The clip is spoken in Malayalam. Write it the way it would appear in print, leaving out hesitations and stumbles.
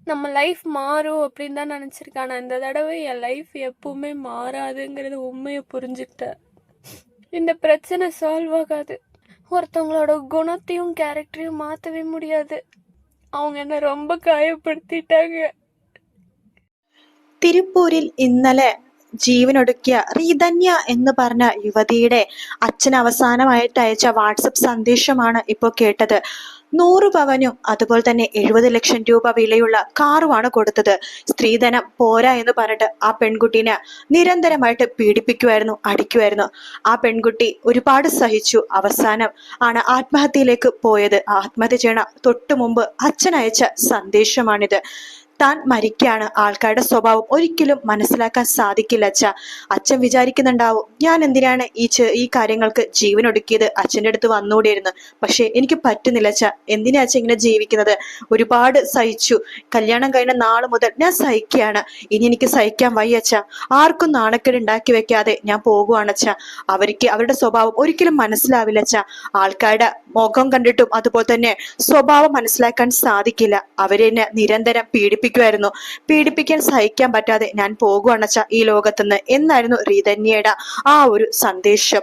நம்ம லைஃப் மாறும் அப்படின்னு தான் நினச்சிருக்கேன். ஆனால் இந்த தடவை என் லைஃப் எப்பவுமே மாறாதுங்கிறது உண்மையை புரிஞ்சுக்கிட்டேன். இந்த பிரச்சனை சால்வ் ஆகாது. ஒருத்தவங்களோட குணத்தையும் கேரக்டரையும் மாற்றவே முடியாது. அவங்க என்ன ரொம்ப കായപ്പെടുത്തിയിട്ടാங்க. തിരുപ്പൂരിൽ ഇന്നലെ ജീവനൊടുക്കിയ റീധന്യ എന്ന് പറഞ്ഞ യുവതിയുടെ അച്ഛൻ അവസാനമായിട്ട് അയച്ച വാട്സപ്പ് സന്ദേശമാണ് ഇപ്പോൾ കേട്ടത്. 100 പവനും അതുപോലെ തന്നെ 70 ലക്ഷം രൂപ വിലയുള്ള കാറുമാണ് കൊടുത്തത്. സ്ത്രീധനം പോരാ എന്ന് പറഞ്ഞിട്ട് ആ പെൺകുട്ടീനെ നിരന്തരമായിട്ട് പീഡിപ്പിക്കുമായിരുന്നു, അടിക്കുമായിരുന്നു. ആ പെൺകുട്ടി ഒരുപാട് സഹിച്ചു. അവസാനം ആണ് ആത്മഹത്യയിലേക്ക് പോയത്. ആത്മഹത്യ ചെയ്യണ തൊട്ടു മുമ്പ് അച്ഛൻ അയച്ച സന്ദേശമാണിത്. താൻ മരിക്കാണ്, ആൾക്കാരുടെ സ്വഭാവം ഒരിക്കലും മനസ്സിലാക്കാൻ സാധിക്കില്ല അച്ഛ. അച്ഛൻ വിചാരിക്കുന്നുണ്ടാവും ഞാൻ എന്തിനാണ് ഈ കാര്യങ്ങൾക്ക് ജീവൻ ഒടുക്കിയത്, അച്ഛൻ്റെ അടുത്ത് വന്നുകൂടിയിരുന്നു. പക്ഷെ എനിക്ക് പറ്റുന്നില്ല അച്ഛ. എന്തിനാ അച്ഛൻ ഇങ്ങനെ ജീവിക്കുന്നത്? ഒരുപാട് സഹിച്ചു. കല്യാണം കഴിഞ്ഞ നാള് മുതൽ ഞാൻ സഹിക്കുകയാണ്. ഇനി എനിക്ക് സഹിക്കാൻ വയ്യ അച്ഛ. ആർക്കും നാണക്കേട് ഉണ്ടാക്കി വെക്കാതെ ഞാൻ പോകുവാണ് അച്ഛ. അവരുടെ സ്വഭാവം ഒരിക്കലും മനസ്സിലാവില്ല അച്ഛ. ആൾക്കാരുടെ മുഖം കണ്ടിട്ടും അതുപോലെ തന്നെ സ്വഭാവം മനസ്സിലാക്കാൻ സാധിക്കില്ല. അവരെന്നെ നിരന്തരം പീഡിപ്പിക്കാൻ സഹിക്കാൻ പറ്റാതെ ഞാൻ പോകുവാണച്ച ഈ ലോകത്തുനിന്ന് എന്നായിരുന്നു റീധന്യയുടെ ആ ഒരു സന്ദേശം.